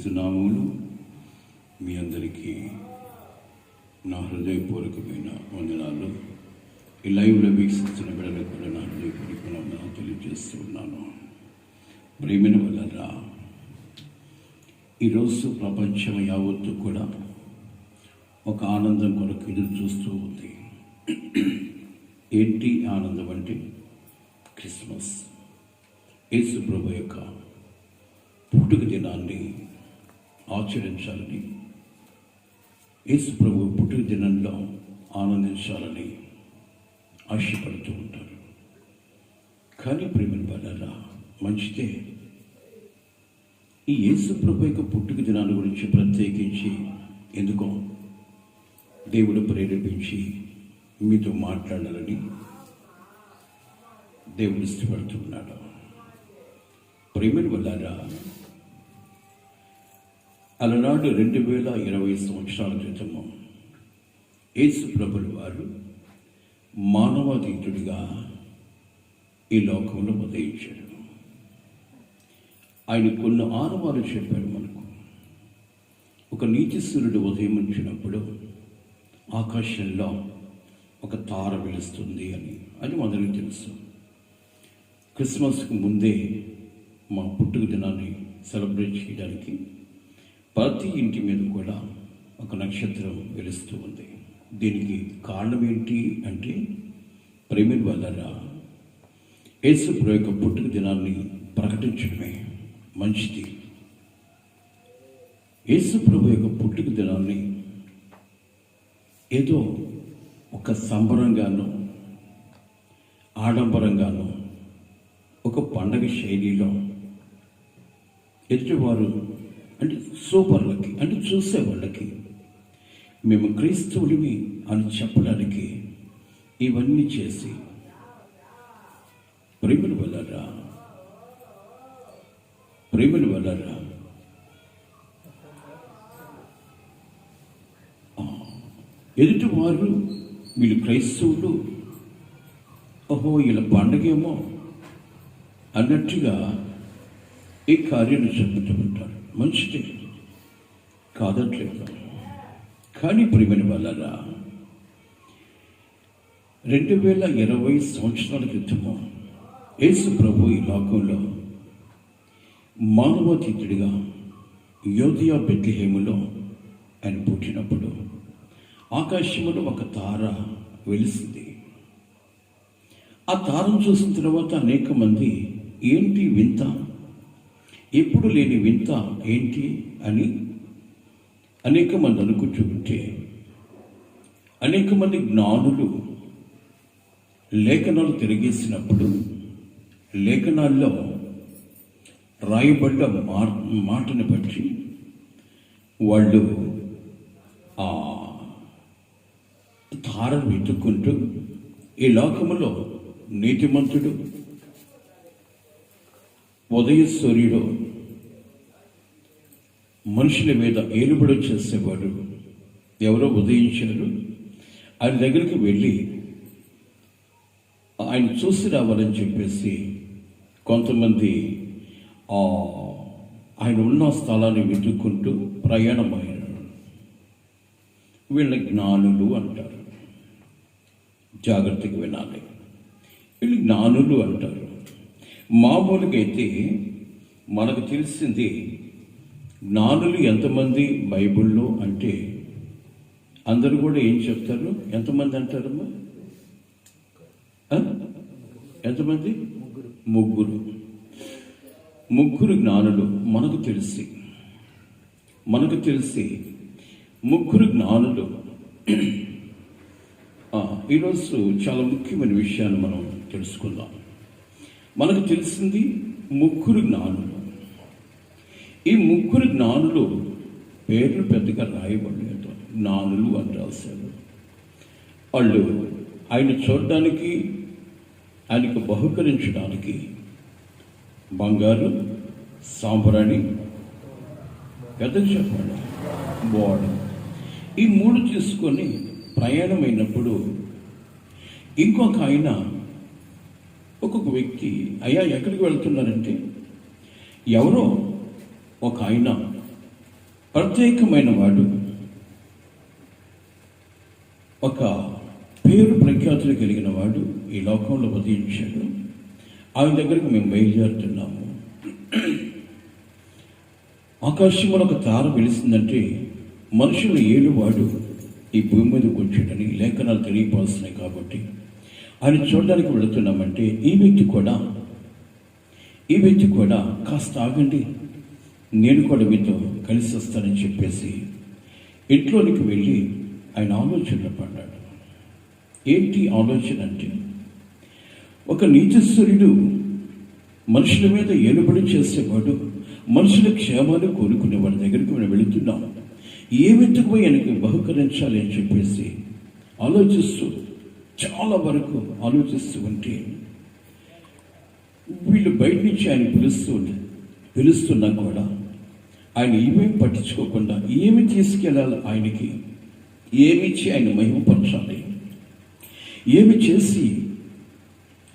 యేసుక్రీస్తు నామములో మీ అందరికీ నా హృదయపూర్వకమైన వందనాలు. ఈ లైవ్లో వీక్షిస్తున్న బిడ్డలకు కూడా నా హృదయపూర్వకమైన వందనాలు తెలియజేస్తూ ఉన్నాను. ప్రేమైన వల్లరా, ఈరోజు ప్రపంచం యావత్తు కూడా ఒక ఆనందం కొరకు ఎదురు చూస్తూ ఉంది. ఏంటి ఆనందం అంటే క్రిస్మస్. యేసు ప్రభు యొక్క పుట్టుక దినాన్ని ఆచరించాలని, యేసు ప్రభు పుట్టుక దినంలో ఆనందించాలని ఆశపడుతూ ఉంటారు. కానీ ప్రేమను పడారా, మంచిదే. ఈ యేసు ప్రభు యొక్క పుట్టుక దినాన్ని గురించి ప్రత్యేకించి ఎందుకో దేవుడు ప్రేరేపించి మీతో మాట్లాడాలని దేవుడు ఇష్టపడుతున్నాడు. ప్రేమను వల్లారా, అలనాడు 2020 సంవత్సరాల క్రితము యేసు ప్రభులు వారు మానవాతీతుడిగా ఈ లోకంలో ఉదయించాడు. ఆయన కొన్ని ఆనవాలు చెప్పాడు మనకు. ఒక నీతి సూర్యుడు ఉదయించినప్పుడు ఆకాశంలో ఒక తార వెలుస్తుంది అని, అది అందరికీ తెలుసు. క్రిస్మస్కు ముందే మా పుట్టుక దినాన్ని సెలబ్రేట్ చేయడానికి ప్రతి ఇంటి మీద కూడా ఒక నక్షత్రం వెలుస్తూ ఉంది. దీనికి కారణం ఏంటి అంటే ప్రేమ వల్లరా, యేసు ప్రభు యొక్క పుట్టుక దినాన్ని ప్రకటించడమే మంచిది. యేసు ప్రభు యొక్క పుట్టుక దినాన్ని ఏదో ఒక సంబరంగానో ఆడంబరంగానో ఒక పండగ శైలిలో ఎదుటివారు అంటే సూపర్లకి అంటే చూసేవాళ్ళకి మేము క్రైస్తవుడివి అని చెప్పడానికి ఇవన్నీ చేసి ప్రేమను వల్లరా ఎదుటివారు వీళ్ళు క్రైస్తవులు, ఓహో వీళ్ళ పండగేమో అన్నట్టుగా ఈ కార్యాన్ని చెబుతూ ఉంటారు. మంచిదే, కాదట్లేదు. కానీ ప్రియమైన వల్లరా, 2020 సంవత్సరాల క్రితము యేసు ప్రభు ఈ లోకంలో మానవాతీతుడిగా యోధియా బెత్లెహేములో ఆయన పుట్టినప్పుడు ఆకాశంలో ఒక తార వెలిసింది. ఆ తారను చూసిన తర్వాత అనేక మంది ఏంటి వింత, ఎప్పుడు లేని వింత ఏంటి అని అనేక మంది అనుకుంటుంటే, అనేక మంది జ్ఞానులు లేఖనాలు తిరిగేసినప్పుడు లేఖనాల్లో రాయబడ్డ మాటను బట్టి వాళ్ళు ఆ తారను వెతుక్కుంటూ ఈ లోకములో నీతిమంతుడు ఉదయ సూర్యుడు మనుషుల మీద ఏలుబడి చేసేవాడు ఎవరో ఉదయించారు. ఆయన దగ్గరికి వెళ్ళి ఆయన చూసి రావాలని చెప్పేసి కొంతమంది ఆయన ఉన్న స్థలాన్ని వెతుక్కుంటూ ప్రయాణమయ్యారు. వీళ్ళ జ్ఞానులు అంటారు. జాగ్రత్తగా వినాలి. వీళ్ళు జ్ఞానులు అంటారు. మామూలుగా అయితే మనకు తెలిసింది జ్ఞానులు ఎంతమంది బైబిల్లో అంటే అందరూ కూడా ఏం చెప్తారు? ఎంతమంది అంటారమ్మా? ఎంతమంది? ముగ్గురు జ్ఞానులు మనకు తెలిసి ముగ్గురు జ్ఞానులు. ఈరోజు చాలా ముఖ్యమైన విషయాన్ని మనం తెలుసుకుందాం. మనకు తెలిసింది ముగ్గురు జ్ఞానులు. ఈ ముగ్గురు జ్ఞానులు పేర్లు పెద్దగా రాయబడలేదు, జ్ఞానులు అని రాశారు. వాళ్ళు ఆయన చూడడానికి, ఆయనకు బహుకరించడానికి బంగారు, సాంబ్రాణి, పెద్దగా చెప్పండి, బోడ, ఈ మూడు తీసుకొని ప్రయాణమైనప్పుడు ఇంకొక ఆయన ఒక్కొక్క వ్యక్తి, అయ్యా ఎక్కడికి వెళ్తున్నారంటే ఎవరో ఒక ఆయన ప్రత్యేకమైన వాడు, ఒక పేరు ప్రఖ్యాతులు కలిగిన వాడు ఈ లోకంలో ఉదయించాడు. ఆయన దగ్గరకు మేము బయలుదేరుతున్నాము. ఆకాశంలో ఒక తార వెలిసిందంటే మనుషులు ఏలువాడు ఈ భూమి మీదకి వచ్చాడని లేఖనాలు తెలియపాల్సినాయి. కాబట్టి ఆయన చూడడానికి వెళుతున్నామంటే ఈ వ్యక్తి కూడా కాస్త ఆగండి, నేను కూడా మీతో కలిసి వస్తానని చెప్పేసి ఇంట్లోనికి వెళ్ళి ఆయన ఆలోచనలో పడ్డాడు. ఏంటి ఆలోచన అంటే, ఒక నీతిశ్వరుడు మనుషుల మీద ఏలుబడి చేసేవాడు, మనుషుల క్షేమాలు కోరుకునే వాడి దగ్గరికి మనం వెళుతున్నాం. ఏ వెతుకు ఆయనకి బహుకరించాలి అని చెప్పేసి ఆలోచిస్తూ చాలా వరకు ఆలోచిస్తూ ఉంటే వీళ్ళు బయట నుంచి ఆయన పిలుస్తున్నా కూడా ఆయన ఏమేమి పట్టించుకోకుండా ఏమి తీసుకెళ్ళాలి, ఆయనకి ఏమిచ్చి ఆయన మహిమపరచాలి, ఏమి చేసి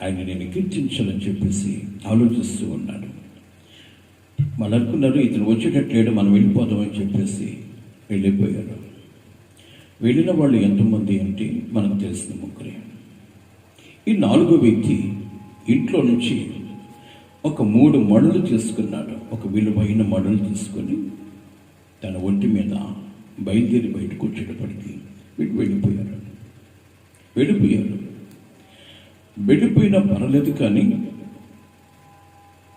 ఆయన నేను కీర్తించాలని చెప్పేసి ఆలోచిస్తూ ఉన్నాడు. వాళ్ళు అనుకున్నారు ఇతను వచ్చేటట్లేడు, మనం వెళ్ళిపోదామని చెప్పేసి వెళ్ళిపోయారు. వెళ్ళిన వాళ్ళు ఎంతమంది అంటే మనకు తెలిసిన ముగ్గురే. ఈ 4వ వ్యక్తి ఇంట్లో నుంచి ఒక 3 మడులు తీసుకున్నాడు. ఒక విలువైన మడులు తీసుకొని తన ఒంటి మీద బయలుదేరి బయటకు వచ్చేటప్పటికి వీళ్ళు వెళ్ళిపోయినా పర్లేదు, కానీ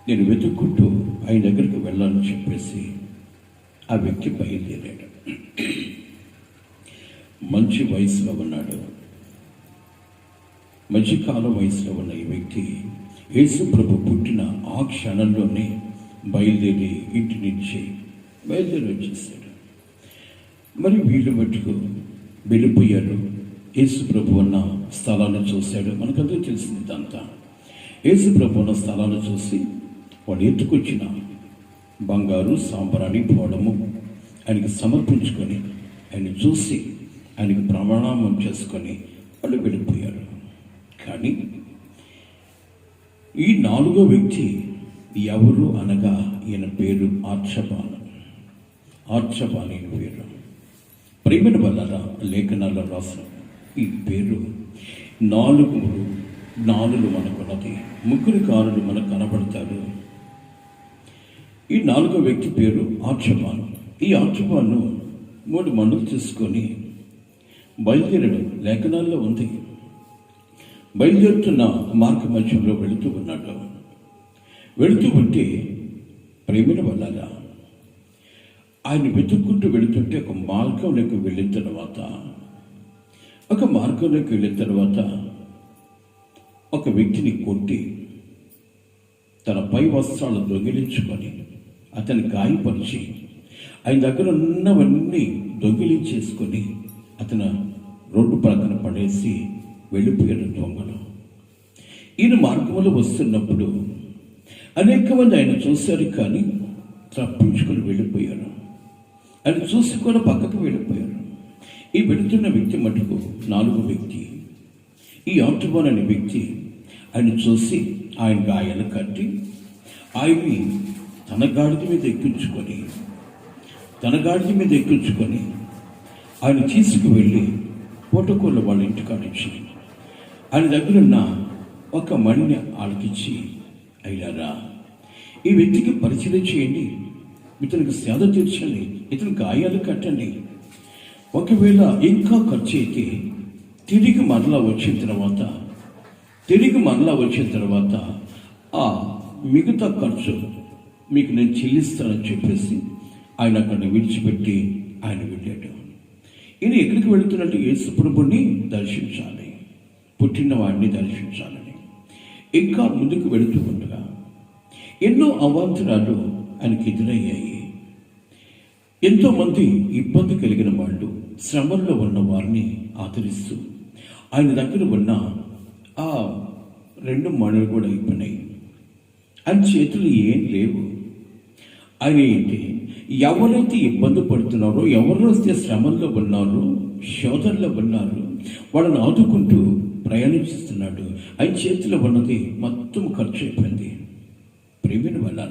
నేను వెతుక్కుంటూ ఆయన దగ్గరికి వెళ్ళాలని చెప్పేసి ఆ వ్యక్తి బయలుదేరాడు. మంచి వయసులో ఉన్నాడు. మధ్యకాల వయసులో ఉన్న ఈ వ్యక్తి యేసు ప్రభు పుట్టిన ఆ క్షణంలోనే బయలుదేరి ఇంటి నుంచి బయలుదేరి వచ్చేసాడు. మరి వీళ్ళు మట్టుకు వెళ్ళిపోయారు. యేసు ప్రభు ఉన్న స్థలాన్ని చూశాడు. మనకంతా తెలిసింది ఇదంతా. యేసు ప్రభు ఉన్న స్థలాన్ని చూసి వాడు ఎత్తుకొచ్చిన బంగారు సాంబ్రాణి పోవడము ఆయనకి సమర్పించుకొని ఆయన చూసి ఆయనకు ప్రమాణం చేసుకొని వాళ్ళు వెళ్ళిపోయారు. కానీ ఈ 4వ వ్యక్తి ఎవరు అనగా ఈయన పేరు ఆర్చబాను ఈయన పేరు. ప్రేమను వల్ల లేఖనాల్లో రాసిన ఈ పేరు 4 జ్ఞానులు మనకున్నది, 3 కారులు మనకు కనబడతారు. ఈ 4వ వ్యక్తి పేరు ఆర్చబాను. ఈ ఆర్చబాను 3 మడులు తీసుకొని బయలుదేరడం లేఖనాల్లో ఉంది. బయలుదేరుతున్న మార్గ మధ్యంలో వెళుతూ ఉంటే ప్రేమను వల్ల ఆయన వెతుక్కుంటూ వెళుతుంటే ఒక మార్గంలోకి వెళ్ళిన తర్వాత ఒక వ్యక్తిని కొట్టి తన పై వస్త్రాలు దొంగిలించుకొని అతన్ని గాయపరిచి ఆయన దగ్గర ఉన్నవన్నీ దొంగిలించేసుకొని అతను రోడ్డు ప్రక్కన పడేసి వెళ్ళిపోయారు దొంగలు. ఈయన మార్గంలో వస్తున్నప్పుడు అనేక మంది ఆయన చూశారు, కానీ తప్పించుకొని వెళ్ళిపోయారు. ఆయన చూసుకొని పక్కకు వెళ్ళిపోయారు. ఈ వెళుతున్న వ్యక్తి మటుకు 4వ వ్యక్తి, ఈ ఆర్చబాను అనే వ్యక్తి ఆయన చూసి ఆయన గాయాలు కట్టి ఆయన్ని తన గాడిద మీద ఎక్కించుకొని ఆయన తీసుకువెళ్ళి పూటకోళ్ళ వాళ్ళ ఇంటికాడిచ్చి ఆయన దగ్గర ఉన్న ఒక మణిని ఆలకిచ్చి, అయ్యారా ఈ వ్యక్తికి పరిచయం చేయండి, ఇతనికి సేద తీర్చండి, ఇతని గాయాలు కట్టండి. ఒకవేళ ఇంకా ఖర్చు అయితే తిరిగి మరలా వచ్చిన తర్వాత ఆ మిగతా ఖర్చు మీకు నేను చెల్లిస్తానని చెప్పేసి ఆయన అక్కడ విడిచిపెట్టి ఆయన వెళ్ళాడు. ఈయన ఎక్కడికి వెళుతున్నట్టు యేసు ప్రభుని దర్శించాలి, పుట్టిన వాడిని దర్శించాలని. ఇంకా ముందుకు వెళుతూ ఉండగా ఎన్నో అవాంతరాలు ఆయనకి ఎదురయ్యాయి. ఎంతోమంది ఇబ్బంది కలిగిన వాళ్ళు శ్రమల్లో ఉన్న వారిని ఆదరిస్తూ ఆయన దగ్గర ఉన్న ఆ 2 మణులు కూడా అయిపోయినాయి. ఆయన చేతులు ఏం లేవు. ఆయన ఏంటి, ఎవరైతే ఇబ్బంది పడుతున్నారో, ఎవరైతే శ్రమల్లో ఉన్నారో, శోధనలో ఉన్నారో వాళ్ళని ఆదుకుంటూ ప్రయాణిస్తున్నాడు. ఆయన చేతిలో ఉన్నది మొత్తం ఖర్చు అయిపోయింది. ప్రేమిని వల్ల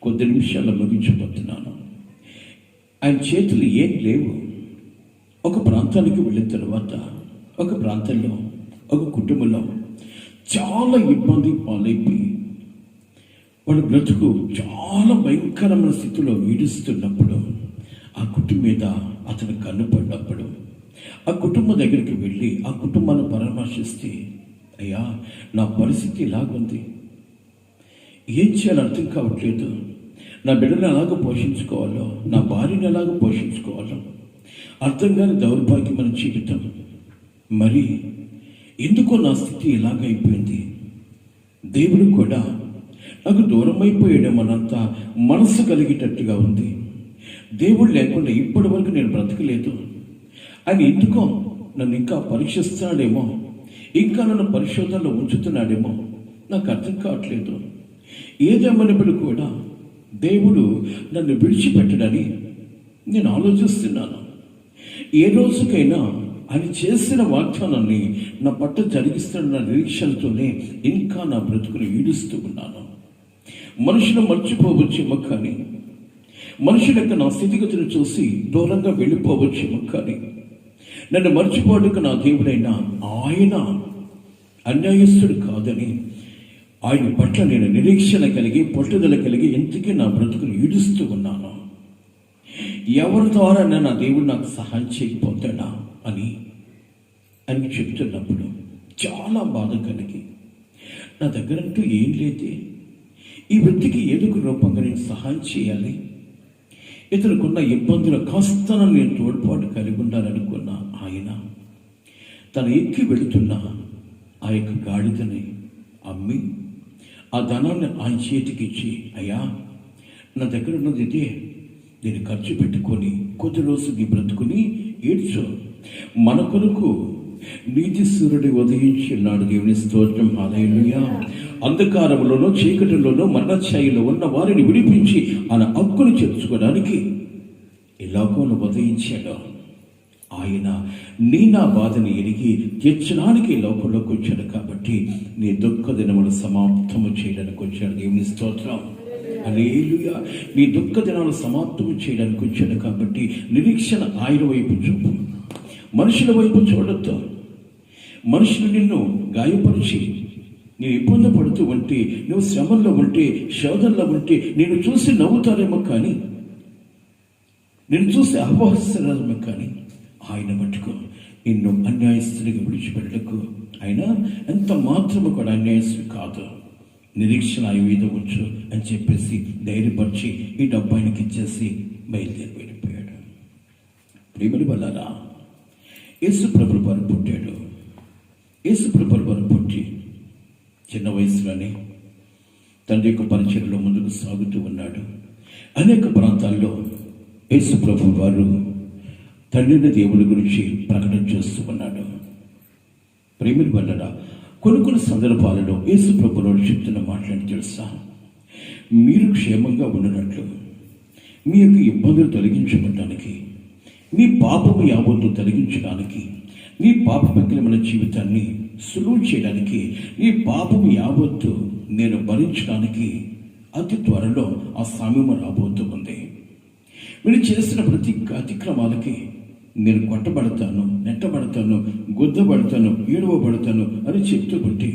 కొద్ది నిమిషాల్లో ముగించబోతున్నాను. ఆయన చేతులు ఏం లేవు. ఒక ప్రాంతానికి వెళ్ళిన తర్వాత ఒక ప్రాంతంలో ఒక కుటుంబంలో చాలా ఇబ్బంది పాలైపోయి వాళ్ళ బ్రతుకు చాలా భయంకరమైన స్థితిలో ఈడుస్తున్నప్పుడు ఆ కుటుంబం మీద అతను కన్నుపడినప్పుడు ఆ కుటుంబం దగ్గరికి వెళ్ళి ఆ కుటుంబాన్ని పరామర్శిస్తే, అయ్యా నా పరిస్థితి ఇలాగుంది, ఏం చేయాలో అర్థం కావట్లేదు, నా బిడ్డను ఎలాగ పోషించుకోవాలో, నా భార్యను ఎలాగ పోషించుకోవాలో అర్థం కాని దౌర్భాగ్యమైన జీవితం, మరి ఎందుకో నా స్థితి ఇలాగైపోయింది, దేవుడు కూడా నాకు దూరం అయిపోయాడేమనంత మనసు కలిగేటట్టుగా ఉంది, దేవుడు లేకుండా ఇప్పటి వరకు నేను బ్రతకలేదు, ఆయన ఎందుకో నన్ను ఇంకా పరీక్షిస్తున్నాడేమో, ఇంకా నన్ను పరిశోధనలో ఉంచుతున్నాడేమో, నాకు అర్థం కావట్లేదు, ఏదేమన్నప్పుడు కూడా దేవుడు నన్ను విడిచిపెట్టడని నేను ఆలోచిస్తున్నాను. ఏ రోజుకైనా ఆయన చేసిన వాగ్దానాన్ని నా పట్ల జరిగిస్తున్న నిరీక్షణతోనే ఇంకా నా బ్రతుకును ఈడుస్తూ ఉన్నాను. మనుషులు మర్చిపోవచ్చేమో కానీ, మనుషుల యొక్క నా స్థితిగతులు చూసి దూరంగా వెళ్ళిపోవచ్చేమో కానీ, నన్ను మర్చిపోవడానికి నా దేవుడైన ఆయన అన్యాయస్తుడు కాదని ఆయన పట్ల నేను నిరీక్షణ కలిగి పట్టుదల కలిగి ఎంతకీ నా బ్రతుకును ఈడుస్తూ ఉన్నాను. ఎవరి ద్వారా నా దేవుడు నాకు సహాయం చేయకపోతాడా అని చెప్తున్నప్పుడు చాలా బాధ కలిగి, నా దగ్గరంటూ ఏం లేదే, ఈ వ్యక్తికి ఏదో ఒక రూపంగా నేను సహాయం చేయాలి, ఇతరుకున్న ఇబ్బందులు కాస్త నేను తోడ్పాటు కలిగి ఉండాలనుకున్న ఆయన తను ఎక్కి వెళుతున్న ఆ యొక్క గాడిదని అమ్మి ఆ ధనాన్ని ఆయన చేతికి ఇచ్చి, అయ్యా నా దగ్గర ఉన్నది ఇదే, నేను ఖర్చు పెట్టుకొని కొద్ది రోజు నీ బ్రతుకుని ఏడ్చు, మన కొరకు నీతి సూర్యుడు ఉదయించున్నాడు. దేవుని స్తోత్రం, హల్లెలూయా. అంధకారంలోనూ చీకటిలోనూ మరణఛాయలో ఉన్న వారిని విడిపించి ఆయన హక్కును చేర్చుకోవడానికి ఈ లోకంలో ఉదయించాడు. ఆయన నీ నా బాధని ఎరిగి తీర్చడానికి ఈ లోకంలోకి వచ్చాడు కాబట్టి నీ దుఃఖ దినములు సమాప్తము చేయడానికి వచ్చాడు. దేవుని స్తోత్రం, హల్లెలూయా. నీ దుఃఖ దినాలు సమాప్తము చేయడానికి వచ్చాడు కాబట్టి నిరీక్షణ ఆయన వైపు చూపు, మనుషుల వైపు చూడొద్దు. మనుషులు నిన్ను గాయపరిచి నేను ఇబ్బంది పడుతూ ఉంటే, నువ్వు శ్రమంలో ఉంటే, శోధనలో ఉంటే నేను చూసి నవ్వుతారేమో కానీ, నేను చూసి అపహరిస్తారేమో కానీ, ఆయన మటుకు నిన్ను అన్యాయస్తుడిగా విడిచిపెట్టకు. ఆయన ఎంత మాత్రము కూడా అన్యాయస్తుడు కాదు. నిరీక్షణ ఆయుధం ఉంచు అని చెప్పేసి ధైర్యపరిచి ఈ డబ్బు ఆయనకి ఇచ్చేసి బయలుదేరి వెళ్ళిపోయాడు. ప్రియమైన వాళ్ళారా, యేసు ప్రభువు వారు పుట్టాడు. యేసు ప్రభువు వారు పుట్టి చిన్న వయసులోనే తండ్రి యొక్క పరిచయంలో ముందుకు సాగుతూ ఉన్నాడు. అనేక ప్రాంతాల్లో యేసు ప్రభువు వారు తండ్రిని దేవుడి గురించి ప్రకటన చేస్తూ ఉన్నాడు. ప్రేమిని వల్ల కొన్ని సందర్భాలలో యేసు ప్రభువులు చెప్తున్న మాటలను తెలుసా, మీరు క్షేమంగా ఉండనట్లు, మీ యొక్క ఇబ్బందులు తొలగించబడడానికి, మీ పాపము యావత్తు తొలగించడానికి, మీ పాపమైన జీవితాన్ని సులువు చేయడానికి, మీ పాపము యావత్తు నేను భరించడానికి అతి త్వరలో ఆ సమయం రాబోతూ ఉంది. మీరు చేసిన ప్రతి అతిక్రమాలకి నేను కొట్టబడతాను, నెట్టబడతాను, గుద్దబడతాను, ఏడవబడతాను అని చెప్తూ ఉంటే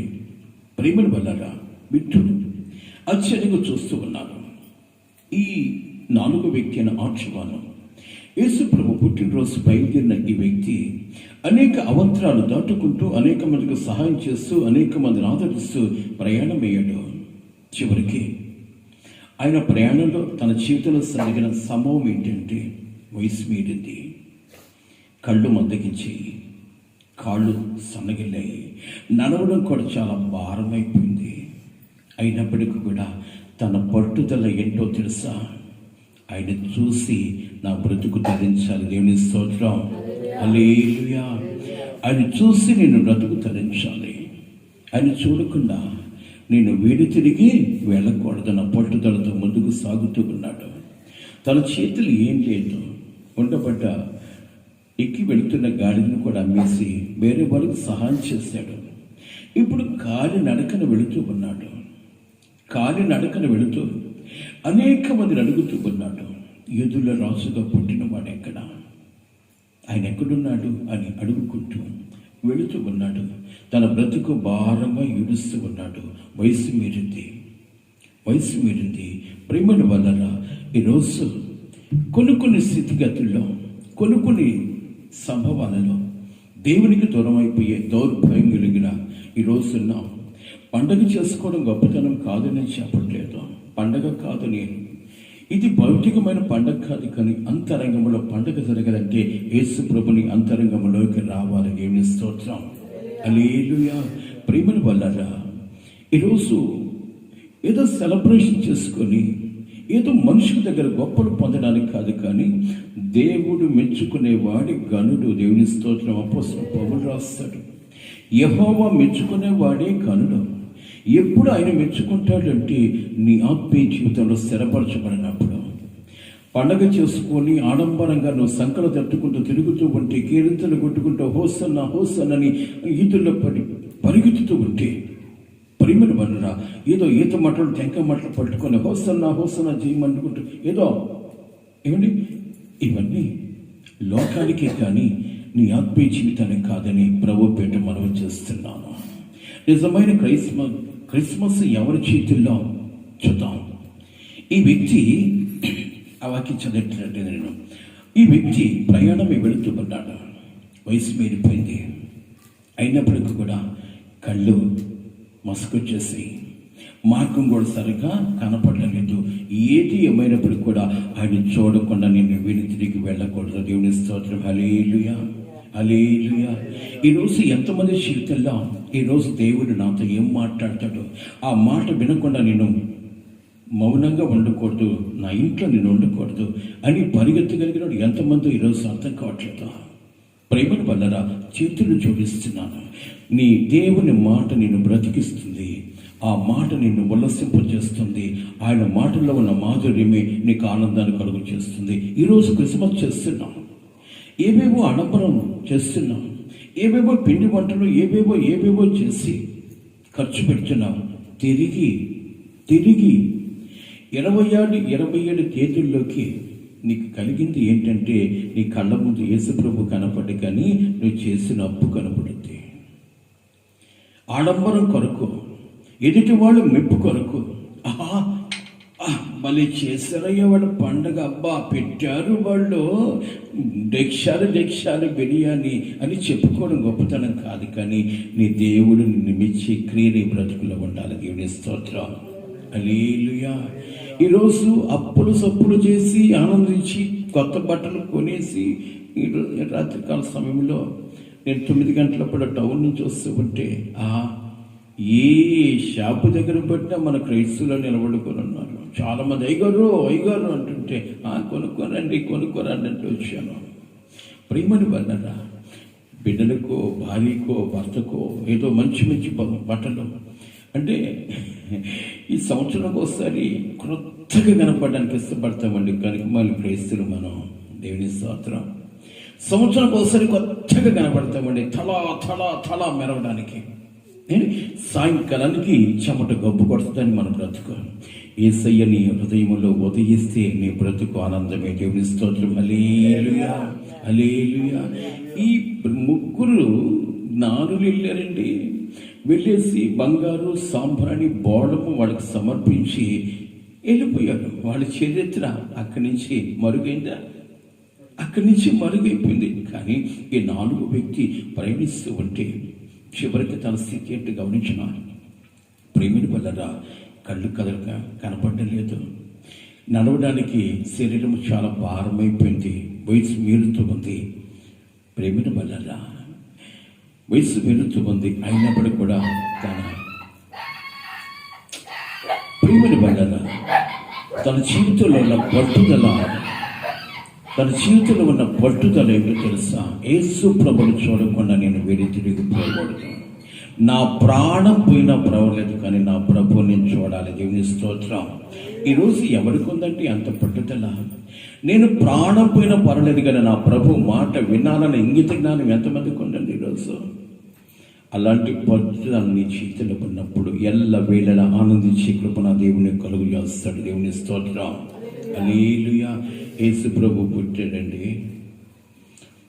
ప్రేమల వల్ల మిత్రుడు ఆశ్చర్యంగా చూస్తూ ఉన్నాను. ఈ 4వ వ్యక్తి అయిన ఆక్షవాను యేసు ప్రభు పుట్టినరోజు బయలుదేరిన ఈ వ్యక్తి అనేక అవంతరాలు దాటుకుంటూ అనేక మందికి సహాయం చేస్తూ అనేక మందిని ఆదరిస్తూ ప్రయాణమయ్యాడు. చివరికి ఆయన ప్రయాణంలో తన జీవితంలో జరిగిన సంభవం ఏంటంటే, వయసు మీరింది, కళ్ళు మందగించి కాళ్ళు సన్నగిల్లాయి, నడవడం కూడా చాలా భారమైపోయింది. అయినప్పటికీ కూడా తన పట్టుదల ఏంటో తెలుసా, ఆయన చూసి నా బ్రతుకు ధరించాలి. దేవుని స్తోత్రం, హల్లెలూయా. ఆయన చూసి నేను బ్రతుకు ధరించాలి, ఆయన చూడకుండా నేను వీడి తిరిగి వెళ్ళకూడదు. నా పట్టుదలతో ముందుకు సాగుతూ ఉన్నాడు. తన చేతులు ఏం లేదు, ఉండబడ్డ ఎక్కి వెళుతున్న గాడిని కూడా అమ్మేసి వేరే వాళ్ళకి సహాయం చేశాడు. ఇప్పుడు కాలి నడకన వెళుతూ ఉన్నాడు. కాలి నడకన వెళుతూ అనేక మందిని అడుగుతూ ఉన్నాడు. యూదుల రాజుగా పుట్టినవాడు ఎక్కడ, ఆయన ఎక్కడున్నాడు అని అడుగుకుంటూ వెళుతూ ఉన్నాడు. తన బ్రతుకు భారంగా ఈడుస్తూ ఉన్నాడు. వయసు మీరింది. ప్రేమల వలన ఈరోజు కొన్ని స్థితిగతుల్లో, కొన్ని సంభవాలలో దేవునికి దూరం అయిపోయే దౌర్భయం కలిగిన ఈ రోజున పండగ చేసుకోవడం గొప్పతనం కాదు నేను చెప్పట్లేదు. పండగ కాదు నేను, ఇది భౌతికమైన పండగ కాదు, కానీ అంతరంగంలో పండగ జరగాలంటే యేసు ప్రభుని అంతరంగంలోకి రావాలి. దేవుని స్తోత్రం, హల్లెలూయా. ప్రేమల వలన ఈరోజు ఏదో సెలబ్రేషన్ చేసుకొని ఏదో మనుషుల దగ్గర గొప్పలు పొందడానికి కాదు, కానీ దేవుడు మెచ్చుకునేవాడి గనుడు. దేవుని స్తోత్రం. అపోస్తలుడు పౌలు రాస్తాడు, యెహోవా మెచ్చుకునేవాడే గనుడు. ఎప్పుడు ఆయన మెచ్చుకుంటాడంటే నీ ఆత్మీయ జీవితంలో స్థిరపరచబడినప్పుడు. పండగ చేసుకొని ఆడంబరంగా నువ్వు సంకలు తట్టుకుంటూ తిరుగుతూ ఉంటే, కీర్తనలు కొట్టుకుంటూ హోసన్నని ఈదుల్లో పరిగెత్తుతూ ఉంటే, ప్రేమను వలన ఏదో ఈత మట్టలు టెంక మట్టలు పట్టుకొని హోసన్న చేయమంటుకుంటూ ఏదో ఏమండి, ఇవన్నీ లోకానికే కానీ నీ ఆత్మీయ జీవితానికి కాదని ప్రభు పేట మనవి చేస్తున్నాను. నిజమైన క్రిస్మస్ ఎవరి చేతుల్లో చూద్దాం. ఈ వ్యక్తి ఆ వాక్యం చదివినట్లయితే నేను, ఈ వ్యక్తి ప్రయాణమే వెళుతూ ఉన్నాడు. వయసు మీరిపోయింది, అయినప్పటికీ కూడా కళ్ళు మసుకొచ్చేసి మార్గం కూడా సరిగా కనపడలేదు. ఏది ఏమైనప్పటికీ కూడా ఆయన చూడకుండా నేను తిరిగి వెళ్ళకూడదు. దేవుని స్తోత్రం, హల్లెలూయా, హల్లెలూయా. ఈరోజు ఎంతమంది జీవితంలో ఈరోజు దేవుడు నాతో ఏం మాట్లాడతాడో ఆ మాట వినకుండా నేను మౌనంగా ఉండకూడదు, నా ఇంట్లో నేను ఉండకూడదు అని పరిగెత్తగలిగినాడు ఎంతమంది ఈరోజు అర్థం కావట్లేదు. ప్రేమను వలన చేతులు జోడిస్తున్నాను. నీ దేవుని మాట నిన్ను బ్రతికిస్తుంది, ఆ మాట నిన్ను ఉల్లసింపజేస్తుంది. ఆయన మాటల్లో ఉన్న మాధుర్యమే నీకు ఆనందాన్ని కలుగు చేస్తుంది. ఈరోజు క్రిస్మస్ చేస్తున్నాం, ఏవేవో ఆడంబరం చేస్తున్నాం, ఏవేవో పిండి వంటలు ఏవేవో చేసి ఖర్చు పెడుతున్నాం. తిరిగి 27 తేదీల్లోకి నీకు కలిగింది ఏంటంటే, నీ కళ్ళ ముందు యేసుప్రభు కనపడి కానీ నువ్వు చేసిన అప్పు కనపడుద్ది. ఆడంబరం కొరకు, ఎదుటి వాళ్ళు మెప్పు కొరకు, మళ్ళీ చేశారయ్యా వాళ్ళ పండగ, అబ్బా పెట్టారు వాళ్ళు డెక్షాలు బిర్యానీ అని చెప్పుకోవడం గొప్పతనం కాదు, కానీ నీ దేవుడు నిన్ను మెచ్చి క్రియని బ్రతుకులో ఉండాలి. దేవుని స్తోత్రం, హల్లెలూయా. ఈరోజు అప్పులు సప్పులు చేసి ఆనందించి కొత్త బట్టలు కొనేసి, ఈరోజు రాత్రికాల సమయంలో నేను 9 గంటలప్పుడు టౌన్ నుంచి వస్తూ ఉంటే ఏ షాపు దగ్గర పట్టినా మన క్రైస్తులో నిలబడుకొని ఉన్నారు. చాలామంది అయ్యగారు అంటుంటే కొనుక్కోరండి అంటూ వచ్చాను. ప్రేమని వలన బిడ్డలకో, భార్యకో, భర్తకో ఏదో మంచి బట్టలు అంటే ఈ సంవత్సరానికి ఒకసారి క్రొత్తగా కనపడడానికి ఇష్టపడతామండి. కనుక మళ్ళీ క్రైస్తులు మనం, దేవుని స్తోత్రం, సంవత్సరానికి ఒకసారి కొత్తగా కనపడతామండి. తలా మెరవడానికి. సాయంకాలానికి చెమట గబ్బు కొడుతుందని మన బ్రతుకు. యేసయ్య నీ హృదయంలో ఉదయిస్తే నీ బ్రతుకు ఆనందమే. దేవుని స్తోత్రం, హల్లెలూయా, హల్లెలూయా. ఈ ముగ్గురు నారులు వెళ్ళారండి. వెళ్ళేసి బంగారు సాంబ్రాణి బోళము వాళ్ళకి సమర్పించి వెళ్ళిపోయారు. వాళ్ళ చరిత్ర అక్కడి నుంచి మరుగైపోయింది. కానీ ఈ 4వ వ్యక్తి ప్రయాణిస్తూ ఉంటే చివరికి తన స్థితి ఏంటి గమనించిన. ప్రేమిని వలన కళ్ళు కనపడలేదు, నడవడానికి శరీరం చాలా భారమైపోయింది, వయసు మీరుతూ ఉంది. ప్రేమిని వలన వయసు మీరుతూ ఉంది, అయినప్పటికీ కూడా తన ప్రేమిని వలన తన జీవితంలో ఉన్న పట్టుదల ఏంటో తెలుసా? యేసు ప్రభుని చూడకుండా నేను తిరిగి పోకూడదు. నా ప్రాణం పోయినా పర్వాలేదు, కానీ నా ప్రభువు నేను చూడాలి. దేవుని స్తోత్రం. ఈరోజు ఎవరికి ఉందంటే అంత పట్టుదల. నేను ప్రాణం పోయినా పర్వాలేదు, కానీ నా ప్రభు మాట వినాలన్న ఇంగిత జ్ఞానం ఎంతమందికి ఉందండి ఈరోజు? అలాంటి పట్టుదల నీ చేతిలో ఉన్నప్పుడు ఎల్ల వేళలా ఆనందించే కృప నా దేవుని కలుగు చేస్తాడు. దేవుని స్తోత్రం, హల్లెలూయా. యేసు ప్రభు పుట్టాడండి.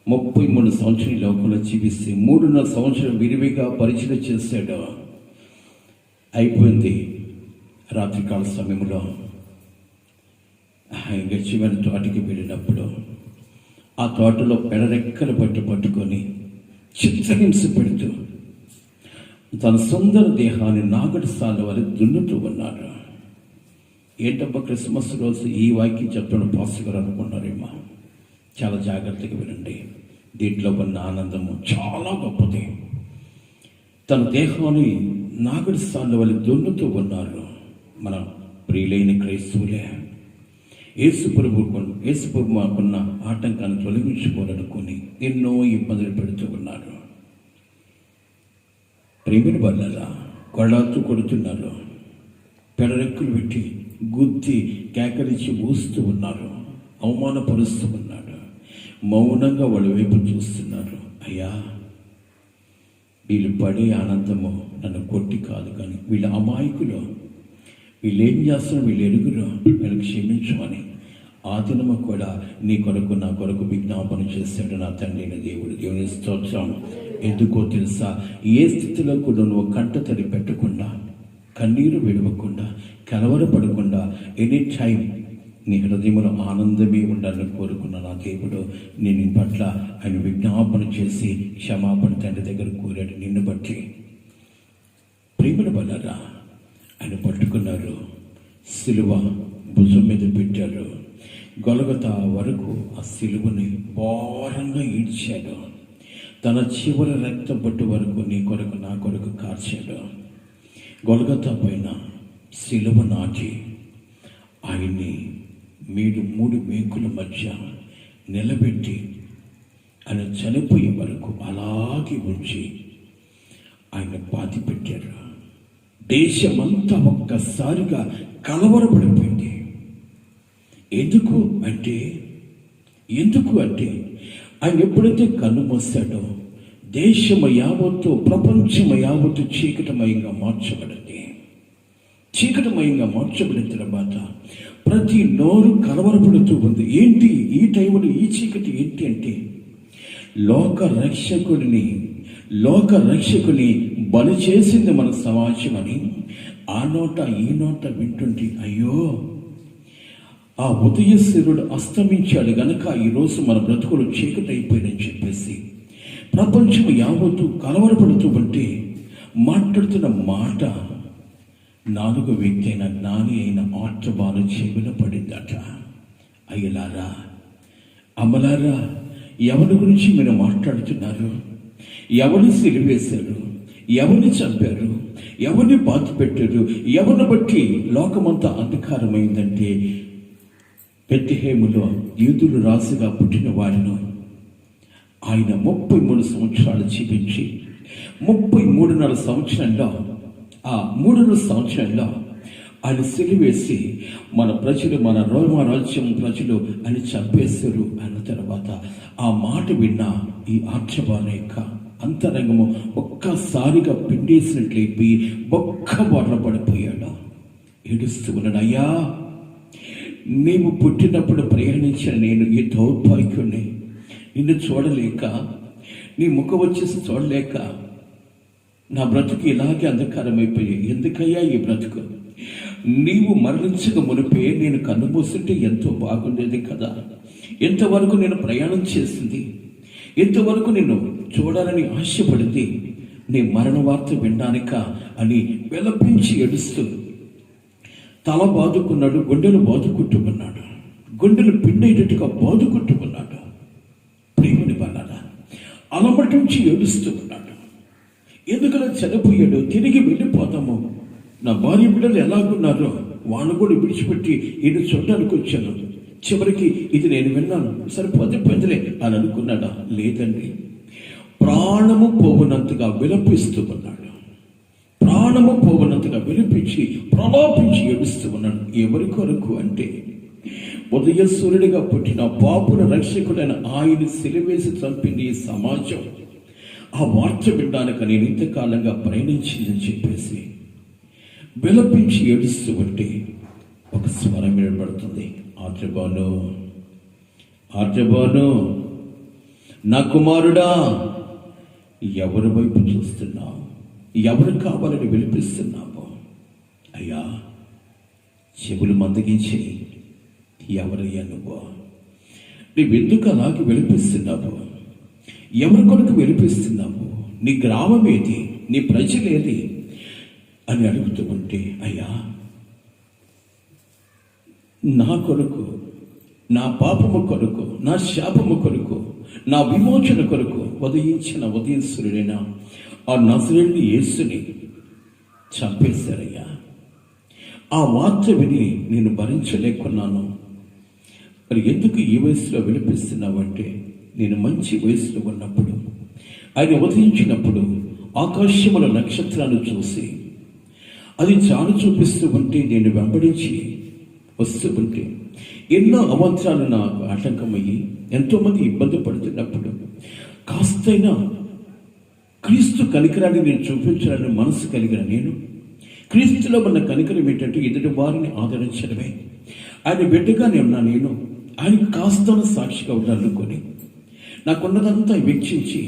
33 సంవత్సరం లోకంలో జీవిస్తే 3.5 సంవత్సరం విరివిగా పరిచయం చేశాడు. అయిపోయింది. రాత్రికాల సమయంలో ఆయన గచ్చిమైన తోటకి వెళ్ళినప్పుడు ఆ తోటలో పెడరెక్కలు పట్టుకొని చిత్రహింస పెడుతూ తన సుందర దేహాన్ని నాగటి సాల వరకు దున్నుతూ ఉన్నాడు. ఏంటబ్బా క్రిస్మస్ రోజు ఈ వాక్యం చెప్పడం పాస్టర్ అనుకున్నారేమో. చాలా జాగ్రత్తగా వినండి. దీంట్లో ఉన్న ఆనందము చాలా గొప్పది. తన దేహాన్ని నాగటి సాల వల్ల దున్నుతూ ఉన్నారు మన ప్రియులైన క్రైస్తవులే. యేసుప్రభు మాకున్న ఆటంకాన్ని తొలగించుకోవాలనుకొని ఎన్నో ఇబ్బందులు పెడుతూ ఉన్నారు. ప్రేమిని వల్ల కొడాతో కొడుతున్నారు, పెడరెక్కులు పెట్టి గుద్ది కేకరించి ఊస్తూ ఉన్నారు, అవమానపరుస్తూ ఉన్నాడు. మౌనంగా వాళ్ళ వైపు చూస్తున్నారు. అయ్యా, వీళ్ళు పడే ఆనందము నన్ను కొట్టి కాదు, కానీ వీళ్ళ అమాయకులు, వీళ్ళు ఏం చేస్తున్నారు, వీళ్ళు ఎరుగురు, వీళ్ళకి క్షమించమని ఆ దినము కూడా నీ కొరకు నా కొరకు విజ్ఞాపన చేశాడు నా తండ్రి అయిన దేవుడు. దేవుని స్తోత్రం. ఎందుకో తెలుసా? ఏ స్థితిలో కూడా నువ్వు కంట తడి పెట్టకుండా, కన్నీరు విడవకుండా, కలవరపడకుండా ఎనీ టైం నీ హృదయంలో ఆనందమే ఉండాలని కోరుకున్న నా దేవుడు నేను పట్ల ఆయన విజ్ఞాపన చేసి క్షమాపణ తండ్రి దగ్గర కోరాడు. నిన్ను బట్టి ప్రేమను వల్లరా ఆయన పట్టుకున్నారు, సిలువ భుజం మీద పెట్టారు. గొలగతా వరకు ఆ సిలువని భారంగా ఈడ్చాడు. తన చివరి రక్తం పట్టు వరకు నీ కొరకు నా కొరకు కార్చాడు. గొలగతా పైన సిలువ నాటి ఆయన్ని 3 మేకుల మధ్య నిలబెట్టి ఆయన చనిపోయే వరకు అలాగే ఉంచి ఆయన పాతి పెట్టారు. దేశమంతా ఒక్కసారిగా కలవరపడిపోయింది. ఎందుకు అంటే ఆయన ఎప్పుడైతే కన్ను మూసాడో దేశము యావత్తు, ప్రపంచము యావత్తు చీకటమయంగా మార్చబడింది. చీకటమయంగా మార్చబడిన తర్వాత ప్రతి నోరు కలవరపడుతూ ఉంది. ఏంటి ఈ టైంలో ఈ చీకటి ఏంటి అంటే లోక రక్షకుని బలి చేసింది మన సమాజం అని ఆ నోట ఈ నోట వింటుంటే, అయ్యో ఆ ఉదయ సూర్యుడు అస్తమించాడు గనక ఈరోజు మన బ్రతుకులు చీకటి అయిపోయిందని చెప్పేసి ప్రపంచం యావత్తు కలవరపడుతూ ఉంటే మాట్లాడుతున్న మాట 4 వ్యక్తి అయిన జ్ఞాని అయిన ఆర్చబాలు చెవిలో పడిందట. అయ్యలారా, అమ్మలారా, ఎవరి గురించి మీరు మాట్లాడుతున్నారు? ఎవరిని సిలివేశారు? ఎవరిని చంపారు? ఎవరిని బాధ పెట్టారు? ఎవరిని బట్టి లోకమంతా అంధకారమైందంటే బెత్లెహేములో యూదులు రాజుగా పుట్టిన వారిను ఆయన 33 సంవత్సరాలు జీవించి 33.5 సంవత్సరంలో ఆ 3.5 సంవత్సరంలో ఆయన సిలివేసి మన ప్రజలు, మన రోమరాజ్యం ప్రజలు అని చంపేశారు అన్న తర్వాత ఆ మాట విన్న ఈ ఆర్చబాల యొక్క అంతరంగము ఒక్కసారిగా పిండేసినట్లయిపోయి ఒక్క బాటలో పడిపోయాడు. ఏడుస్తూ ఉన్నాడు. అయ్యా, నీవు పుట్టినప్పుడు ప్రయాణించిన నేను ఈ దౌర్భాగ్యుణ్ణి, నిన్ను చూడలేక, నీ ముఖం వచ్చేసి చూడలేక నా బ్రతుకు ఇలాగే అంధకారం అయిపోయి. ఎందుకయ్యా ఈ బ్రతుకు? నీవు మరణించక మునిపే నేను కన్నుమూస్తుంటే ఎంతో బాగుండేది కదా. ఎంతవరకు నేను ప్రయాణం చేసింది, ఎంతవరకు నిన్ను చూడాలని ఆశపడింది, నీ మరణ వార్త వినడానిక అని విలపించి ఏడుస్తూ తల బాదుకున్నాడు. గుండెలు బాదుకుంటున్నాడు. గుండెలు పిండేటట్టుగా బాదుకుంటున్నాడు. ప్రేమని వలన అలమటించి ఏడుస్తూ ఉన్నాడు. ఎందుకలా చనిపోయాడు? తిరిగి వెళ్ళిపోతాము, నా భార్య బిడ్డలు ఎలాగున్నారో వాళ్ళు కూడా విడిచిపెట్టి ఈయన చూడడానికి వచ్చాను, చివరికి ఇది నేను విన్నాను, సరిపోతే పెద్దలే అని అనుకున్నాడా? లేదండి, ప్రాణము పోవునంతగా విలపిస్తూ ఉన్నాడు. ప్రాణము పోవునంతగా విలిపించి ప్రలాపించి ఏడుస్తూ ఉన్నాడు. ఎవరి కొరకు అంటే ఉదయ సూర్యుడిగా పుట్టిన పాపుల రక్షకుడైన ఆయన సిలివేసి చంపింది ఈ సమాజం. ఆ వార్త వినడానికి నేను ఇంతకాలంగా ప్రయాణించిందని చెప్పేసి విలపించి ఏడుస్తూ ఉంటే ఒక స్వరం వినబడుతుంది. ఆర్చబాలు, ఆర్జబాను, నా కుమారుడా, ఎవరి వైపు చూస్తున్నావు? ఎవరు కావాలని వినిపిస్తున్నావు? అయ్యా, చెవులు మందగించి, ఎవరయ్యా నువ్వెందుకు అలాగే వినిపిస్తున్నావు? ఎవరి కొరకు వినిపిస్తున్నావు? నీ గ్రామం ఏది? నీ ప్రజలేది అని అడుగుతూ ఉంటే, అయ్యా, నా కొరకు, నా పాపము కొరకు, నా శాపము కొరకు, నా విమోచన కొరకు ఉదయించిన ఉదయసురుడైన ఆ నజరేయుని యేసుని చంపేశారయ్యా. ఆ వార్త విని నేను భరించలేకున్నాను. మరి ఎందుకు ఈ వయసులో వినిపిస్తున్నావంటే, నేను మంచి వయసులో ఉన్నప్పుడు, ఆయన ఉదయించినప్పుడు ఆకాశముల నక్షత్రాన్ని చూసి అది చాలు చూపిస్తూ ఉంటే నేను వెంబడించి వస్తూ ఉంటే ఎన్నో అవంతరాలు నాకు ఆటంకమయ్యి ఎంతోమంది ఇబ్బంది పడుతున్నప్పుడు కాస్తైనా క్రీస్తు కనికరాన్ని నేను చూపించాలని మనసు కలిగిన నేను, క్రీస్తులో ఉన్న కనికరం ఏంటంటే ఎదుటి వారిని ఆదరించడమే. ఆయన బిడ్డగానే ఉన్నా నేను ఆయనకు కాస్తన సాక్షిగా ఉండాలనుకొని నాకున్నదంతా వెచ్చించి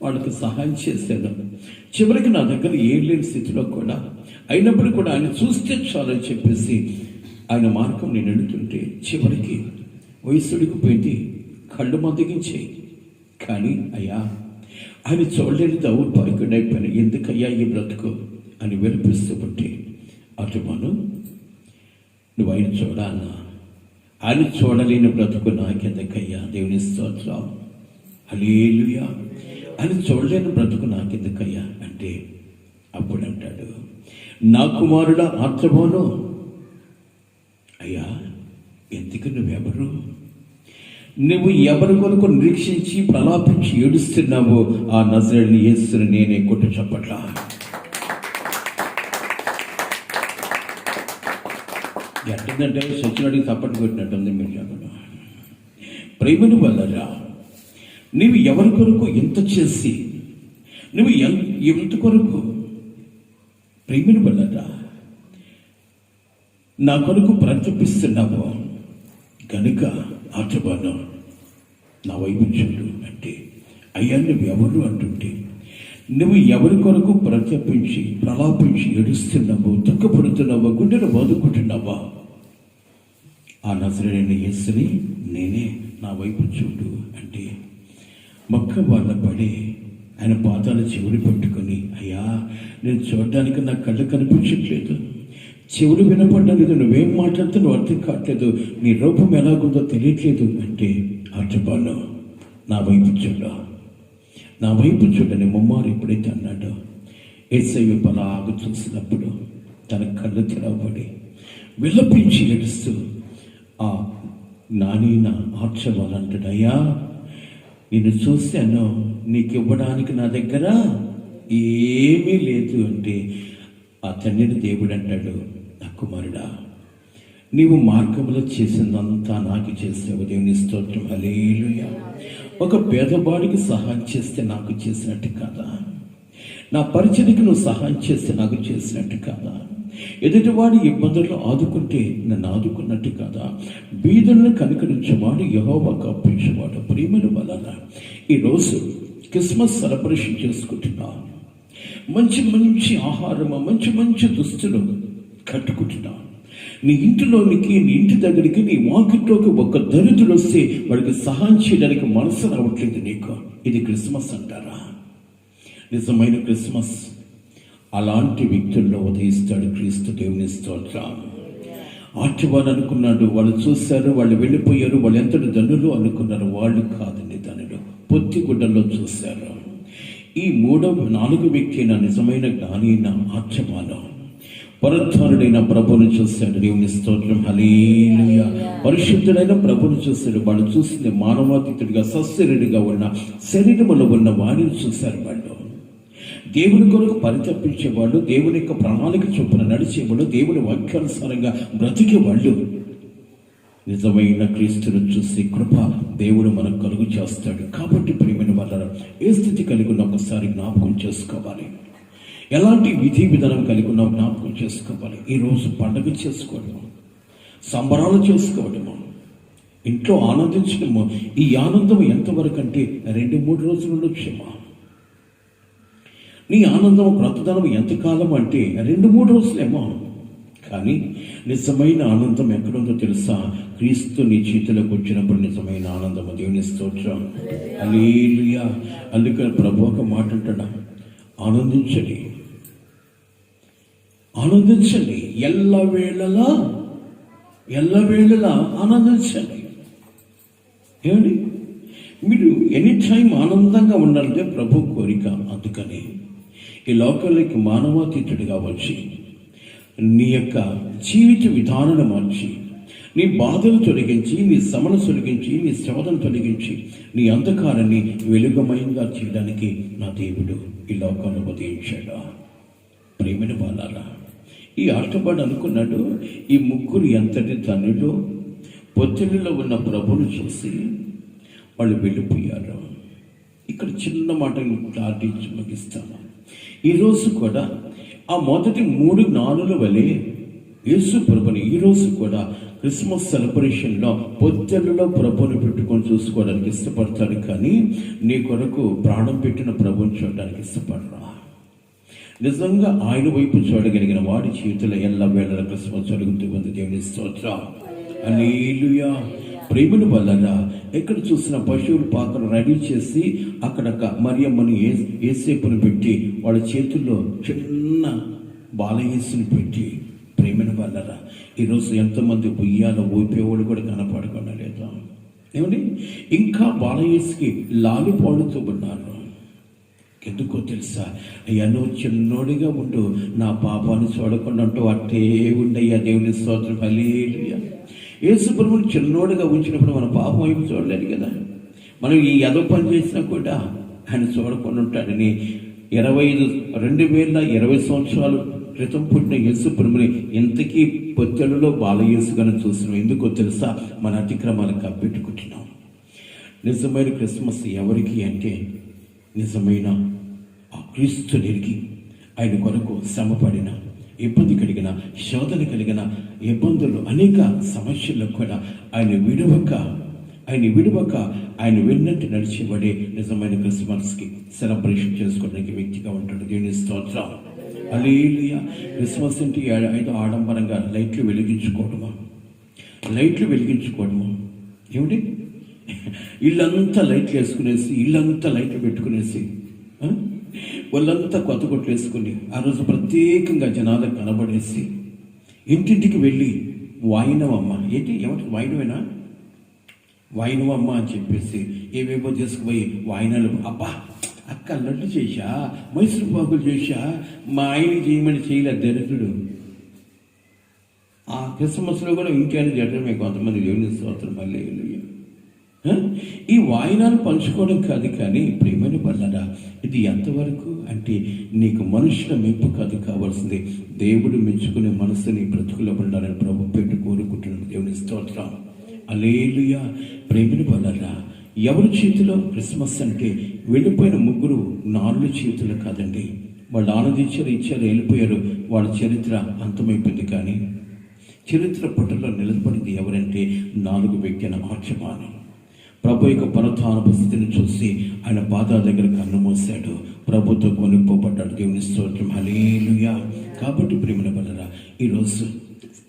వాళ్ళకి సహాయం చేశాను. చివరికి నా దగ్గర ఏం లేని స్థితిలో కూడా అయినప్పుడు కూడా ఆయన చూస్తే చాలని చెప్పేసి ఆయన మార్గం నేను వెళుతుంటే చివరికి వయసుడికి పోయింది, కళ్ళు మందగించాయి. కానీ అయ్యా, ఆయన చూడలేని దౌర్భాగ్యుడు అయిపోయిన, ఎందుకయ్యా ఈ బ్రతుకు అని వినిపిస్తూ ఉంటే, అటుమాను, నువ్వు ఆయన చూడాలన్నా, ఆయన చూడలేని బ్రతుకు నాకెందుకయ్యా? దేవుని స్తోత్రం, హల్లెలూయా. ఆయన చూడలేని బ్రతుకు నాకెందుకయ్యా అంటే, అప్పుడు అంటాడు, నా కుమారుడా ఆర్జబాను, అయ్యా, ఎందుకు నువ్వెవరు? నువ్వు ఎవరి కొరకు నిరీక్షించి ప్రలాపించి ఏడుస్తున్నావో ఆ నజరేయుని యేసుని నేనే కొట్టు చప్పట్లా. ఎట్టిందంటే సచ్చినడికి చప్పట్లు కొట్టినట్టుంది. మీరు చెప్పండి, ప్రేమను వల్లరా నువ్వు ఎవరి కొరకు ఎంత చేసి, నువ్వు ఎంత కొరకు ప్రేమను వల్లరా నా కొరకు ప్రతిపిస్తున్నావు కనుక ఆర్జబాను, నా వైపు చూడు అంటే, అయ్యా నువ్వు ఎవరు అంటుంటే, నువ్వు ఎవరి కొరకు ప్రత్యపించి ప్రలాపించి ఏడుస్తున్నావో, దుఃఖపడుతున్నావా, గుండెను బాదుకుంటున్నావా, ఆ నజరేయుని యేసుని నేనే, నా వైపు చూడు అంటే మొక్క వాళ్ళ పడి ఆయన పాదాల చెవులు పెట్టుకొని, అయ్యా నేను చూడడానికి నా కళ్ళు కనిపించట్లేదు, చెవులు వినపడలేదు, నువ్వేం మాట్లాడుతున్నావు అర్థం కావట్లేదు, నీ రూపం ఎలాగుందో తెలియట్లేదు అంటే, ఆర్జబాను నా వైపు చూడ, నా వైపు చూడని ముమ్మారు ఎప్పుడైతే అన్నాడో, యేసయ్య అలాగ చూసినప్పుడు తన కళ్ళు తెరవబడి విలపించి ఏడుస్తూ ఆ నానీన ఆర్జబాను అంటాడు, అయ్యా నిన్ను చూశాను, నీకు ఇవ్వడానికి నా దగ్గర ఏమీ లేదు అంటే, ఆ తండ్రిని దేవుడు అంటాడు, నా కుమారుడా, నీవు మార్గంలో చేసిందంతా నాకు చేసావు. దేవుని స్తోత్రం, హల్లెలూయా. ఒక పేదవాడికి సహాయం చేస్తే నాకు చేసినట్టు కాదా? నా పరిచయకి నువ్వు సహాయం చేస్తే నాకు చేసినట్టు కాదా? ఎదుటివాడి ఇబ్బందులను ఆదుకుంటే నన్ను ఆదుకున్నట్టు కాదా? బీదలను కనికరించేవాడు యెహోవాకు అర్పించేవాడు. ప్రేమను వలన ఈరోజు క్రిస్మస్ సెలబ్రేషన్ చేసుకుంటున్నాను. మంచి మంచి ఆహారము, మంచి మంచి దుస్తులు కట్టుకుంటున్నాను. నీ ఇంటిలోనికి, నీ ఇంటి దగ్గరికి, నీ వాకిట్లోకి ఒక దరిద్రుడు వస్తే వాడికి సహాయం చేయడానికి మనసు రావట్లేదు నీకు. ఇది క్రిస్మస్ అంటారా? నిజమైన క్రిస్మస్ అలాంటి వ్యక్తుల్లో ఉదయిస్తాడు క్రీస్తు. దేవుని స్తోత్రం. ఆర్జబాను అనుకున్నాడు, వాళ్ళు చూశారు, వాళ్ళు వెళ్ళిపోయారు, వాళ్ళు ఎంతటి ధనులు అనుకున్నారు. వాళ్ళు కాదండి ధనులు, పొత్తి గుడ్డల్లో చూశారు. ఈ 4వ వ్యక్తి అయిన నిజమైన జ్ఞాని అయిన ఆర్జబాను పునరుద్ధానుడైన ప్రభువును చూశాడు. దేవుని స్తోత్రం, హల్లెలూయా. పరిశుద్ధుడైన ప్రభువును చూశాడు. వాళ్ళు చూసింది మానవాతీతుడిగా, సశరీరుడిగా ఉన్న, శరీరములో ఉన్న వాడిని చూశారు. వాళ్ళు దేవుని కొరకు పరితపించేవాళ్ళు, దేవుని యొక్క ప్రణాళిక చొప్పున నడిచేవాళ్ళు, దేవుని వాక్యానుసారంగా బ్రతికేవాళ్ళు. నిజమైన క్రీస్తును చూసి కృప దేవుడు మనకు కలుగు చేస్తాడు. కాబట్టి ప్రియమైన వాళ్ళ ఏ స్థితి కలిగి ఉన్న ఒకసారి జ్ఞాపకం చేసుకోవాలి. ఎలాంటి విధి విధానం కలిగి ఉన్న జ్ఞాపకం చేసుకోవాలి. ఈరోజు పండుగ చేసుకోవడము, సంబరాలు చేసుకోవడము, ఇంట్లో ఆనందించడము. ఈ ఆనందం ఎంతవరకు అంటే 2-3 రోజులు ఉండొచ్చేమో. నీ ఆనందం బ్రతదనం ఎంతకాలం అంటే 2-3 రోజులేమో. కానీ నిజమైన ఆనందం ఎక్కడుందో తెలుసా? క్రీస్తు నీ చేతిలోకి వచ్చినప్పుడు నిజమైన ఆనందము. దేవుని స్తోత్రం, హల్లెలూయా. అందుకని ప్రభు ఒక మాట అంటాడు, ఆనందించండి, ఆనందించండి, ఎల్లవేళలా ఆనందించండి. ఏమండి, మీరు ఎనీ టైం ఆనందంగా ఉండాలంటే ప్రభు కోరిక. అందుకని ఈ లోకంలోకి మానవాతీతుడిగా వచ్చి నీ యొక్క జీవిత విధానాన్ని మార్చి, నీ బాధలు తొలగించి, నీ శ్రమను తొలగించి, నీ శోధను తొలగించి, నీ అంధకారాన్ని వెలుగుమయంగా చేయడానికి నా దేవుడు ఈ లోకంలో ఉదయించాడు. ప్రేమైన వాళ్ళారా, ఈ ఆటపాడు అనుకున్నాడు, ఈ ముగ్గురు ఎంతటి ధనులు పొత్తిళ్ళలో ఉన్న ప్రభువును చూసి వాళ్ళు వెళ్ళిపోయారు. ఇక్కడ చిన్న మాట క్లారిటీ ముగిస్తాను. ఈరోజు కూడా ఆ మొదటి 3 జ్ఞానుల వలె యేసు ప్రభుని ఈరోజు కూడా క్రిస్మస్ సెలబ్రేషన్లో పొత్తిళ్ళలో ప్రభుని పెట్టుకొని చూసుకోవడానికి ఇష్టపడతాడు. కానీ నీ కొరకు ప్రాణం పెట్టిన ప్రభుని చూడడానికి ఇష్టపడరా? నిజంగా ఆయన వైపు చూడగలిగిన వాడి జీవితంలో ఎల్లవేళలా క్రిస్మస్ జరుగుతూ ఉంది. దేవుని స్తోత్రం, హల్లెలూయా. ప్రేమను వలన ఎక్కడ చూసిన పశువుల పాకను రెడీ చేసి అక్కడ మరియమ్మని యేసేపుని పెట్టి వాళ్ళ చేతుల్లో చిన్న బాలయేసుని పెట్టి, ప్రేమను వలన ఈరోజు ఎంతమంది ఉయ్యాల ఊపేవాడు కూడా కనపడకుండా లేదా? ఏమండి, ఇంకా బాలయేసుకి లాలిపాడుతూ ఉన్నారు. ఎందుకో తెలుసా? అయ్యా, నువ్వు చిన్నోడిగా ఉండు, నా పాపాన్ని చూడకుండా అంటూ అట్టే ఉండయ్యా. దేవుని స్తోత్రం, హల్లెలూయా. యేసు ప్రభువుని చిన్నోడిగా ఉంచినప్పుడు మన పాపం వైపు చూడలేదు కదా. మనం ఈ ఎదో పని చేసినా కూడా ఆయన చూడకుండా ఉంటాడని 2020 సంవత్సరాల క్రితం పుట్టిన యేసు ప్రభువుని ఇంతకీ పొత్తిళ్ళలో బాలయేసుగానే చూస్తున్నాం. ఎందుకో తెలుసా? మన అతిక్రమాలు కప్పెట్టుకుంటున్నాం. నిజమైన క్రిస్మస్ ఎవరికి అంటే నిజమైన ఆ క్రీస్తు నెరిగి ఆయన కొరకు శ్రమపడిన, ఇబ్బంది కలిగిన, శోధన కలిగిన, ఇబ్బందులు అనేక సమస్యల్లో కూడా ఆయన విడవక ఆయన వెన్నట్టు నడిచేవాడే నిజమైన క్రిస్మస్కి సెలబ్రేషన్ చేసుకోవడానికి వ్యక్తిగా ఉంటాడు. దేవుని స్తోత్రం, హల్లెలూయా. క్రిస్మస్ అంటే ఏదో ఆడంబరంగా లైట్లు వెలిగించుకోవడమా? ఏమిటి? ఇల్లంతా లైట్లు వేసుకునేసి, ఇల్లంతా లైట్లు పెట్టుకునేసి, వాళ్ళంతా కొత్త కొట్లు వేసుకుని ఆ రోజు ప్రత్యేకంగా జనాలకు కనబడేసి ఇంటింటికి వెళ్ళి వాయినవమ్మ, ఏమంటే వాయినవమ్మ అని చెప్పేసి ఏవేవో చేసుకుపోయి వాయినాలు. అబ్బా, అక్క లడ్డు చేశా, మైసూరు పాకులు చేశా, మా ఆయన చేయమని చేయలేదు దరిద్రుడు. ఆ క్రిస్మస్లో కూడా ఇంకేమైనా జరగడమే కొంతమంది. దేవుని స్తోత్రం, హల్లెలూయా. ఈ వాయినాలు పంచుకోవడం కాదు. కానీ ప్రేమను వలన ఇది ఎంతవరకు అంటే నీకు మనుషుల మెప్పు కాదు కావాల్సింది, దేవుడు మెచ్చుకునే మనసు నీ బ్రతుకులో ఉండాలని ప్రభు పెట్టి కోరుకుంటున్నాడు. దేవుని స్తోత్రం, హల్లెలూయా. ప్రేమను వలన ఎవరి చేతిలో క్రిస్మస్ అంటే వెళ్ళిపోయిన 3 జ్ఞానుల చేతిలో కాదండి. వాళ్ళు ఇచ్చారు, వెళ్ళిపోయారు. వాళ్ళ చరిత్ర అంతమైపోయింది. కానీ చరిత్ర పుటలో నిలబడింది ఎవరంటే 4 వ్యక్తుల ఆక్షమానం. ప్రభు యొక్క పునరుత్థానపు స్థితిని చూసి ఆయన పాదాల దగ్గర కన్ను మూసాడు, ప్రభుతో కొనుక్కోబడ్డాడు. దేవుని స్తోత్రం, హల్లెలూయా. కాబట్టి ప్రేమల వలన ఈరోజు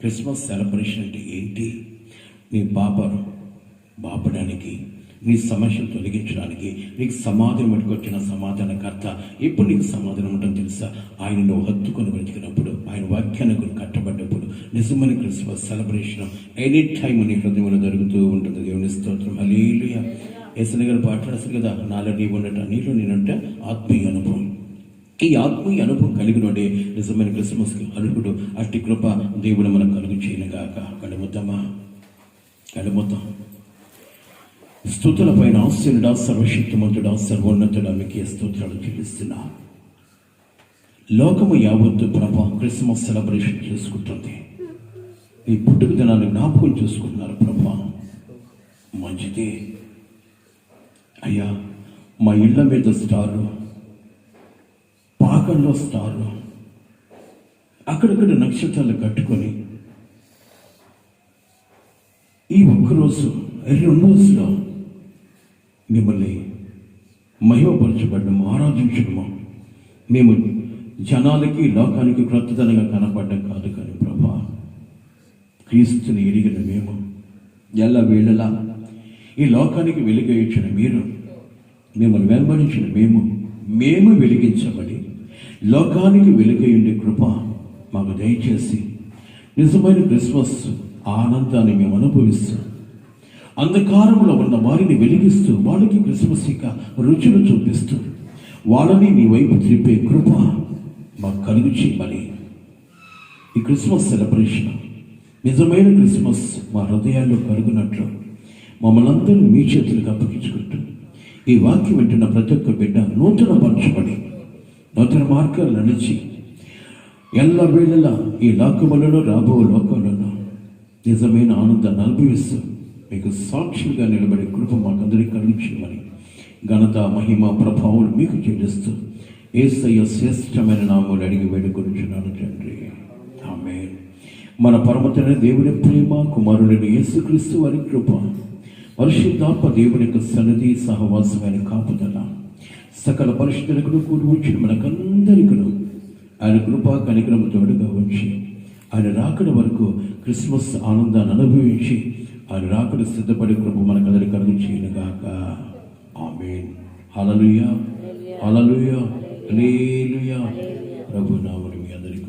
క్రిస్మస్ సెలబ్రేషన్ అంటే ఏంటి? నీ బాపడానికి, నీ సమస్యలు తొలగించడానికి, నీకు సమాధానం పట్టుకొచ్చిన సమాధానకర్త. ఎప్పుడు నీకు సమాధానం ఉంటుందో తెలుసా? ఆయన నువ్వు హత్తుకొని బ్రతికినప్పుడు, ఆయన వాక్యానికి కట్టబడ్డప్పుడు నిజమైన క్రిస్మస్ సెలబ్రేషన్ ఎనీ టైం నీ హృదయంలో జరుగుతూ ఉంటుంది. దేవుని స్తోత్రం, హల్లెలూయా. యేసయ్య గారు పాటలు కదా, నాలో నీవు ఉన్నట్టు నీలో నేనంటే ఆత్మీయ అనుభవం. ఈ ఆత్మీయ అనుభవం కలిగినోడే నిజమైన క్రిస్మస్కి అర్హుడు. అట్టి కృప దేవుడు మనకు కలుగు చేయనుగాక. కడుముతాం. స్తుతుల పైన ఆశీనుడా, సర్వశక్తిమంతుడా, సర్వోన్నతుడా, మీకే స్తోత్రాలు చెల్లిస్తున్నా. లోకము యావత్తు ప్రభా క్రిస్మస్ సెలబ్రేషన్ చేసుకుంటుంది. ఈ పుట్టుక దినాన్ని జ్ఞాపకం చేసుకుంటున్నారు ప్రభా. మంచిదే అయ్యా. మా ఇళ్ళ మీద స్టారు, పాకల్లో స్టారు, అక్కడక్కడ నక్షత్రాలు కట్టుకొని ఈ ఒక్కరోజు రెండు రోజుల్లో మిమ్మల్ని మహిమపరచబడము, ఆరాధించడము మేము జనాలకి లోకానికి క్రొత్తదనంగా కనపడడం కాదు, కానీ ప్రభా క్రీస్తుని ఎరిగిన మేము ఎల్ల వేళలా ఈ లోకానికి వెలుగై ఇచ్చిన మీరు, మిమ్మల్ని వెంబడించిన మేము వెలిగించబడి లోకానికి వెలుగై ఉండే కృప మాకు దయచేసి నిజమైన క్రిస్మస్ ఆనందాన్ని మేము అనుభవిస్తూ అంధకారంలో ఉన్న వారిని వెలిగిస్తూ వాళ్ళకి క్రిస్మస్ యొక్క రుచులు చూపిస్తూ వాళ్ళని నీ వైపు త్రిప్పే కృప మాకు కలుగు చేయమని ఈ క్రిస్మస్ సెలబ్రేషన్ నిజమైన క్రిస్మస్ మా హృదయాల్లో కలుగునట్లు మమ్మల్ని అందరినీ మీ చేతులకు అప్పగించుకుంటూ ఈ వాక్యం వింటున్న ప్రతి ఒక్క బిడ్డ నూతన పరచబడి నూతన మార్గాలు నడిచి ఎల్ల వేళలా ఈ లోకములలో రాబో లోకాలలో నిజమైన ఆనందాన్ని అనుభవిస్తూ మీకు సాక్షులుగా నిలబడే కృప మాకందరికీ కలుగుచేయమని ఘనత మహిమ ప్రభావం మీకు చెల్లిస్తూ యేసయ్య శ్రేష్టమైన నామములు అడిగి వేడుకొనుచున్నాను తండ్రి, ఆమేన్. మన పరమతైన దేవుని ప్రేమ, కుమారుడైన యేసుక్రీస్తు వారి కృప, పరిశుద్ధాత్మ దేవుని యొక్క సన్నిధి, సహవాసమైన కాపుదల సకల పరిశుద్ధులకు కూడి వచ్చిన మనకందరికీ ఆయన కృపా కనికరము తోడుగా ఉంచి ఆయన రాకడ వరకు క్రిస్మస్ ఆనందాన్ని అనుభవించి ఆయన రాకడ సిద్ధపడే కృప మనకందరికీ కలుగు చేయనుగాక. ఆమేన్. హల్లెలూయా, హల్లెలూయా, హల్లెలూయా. ప్రభు నామమున మీ అందరికీ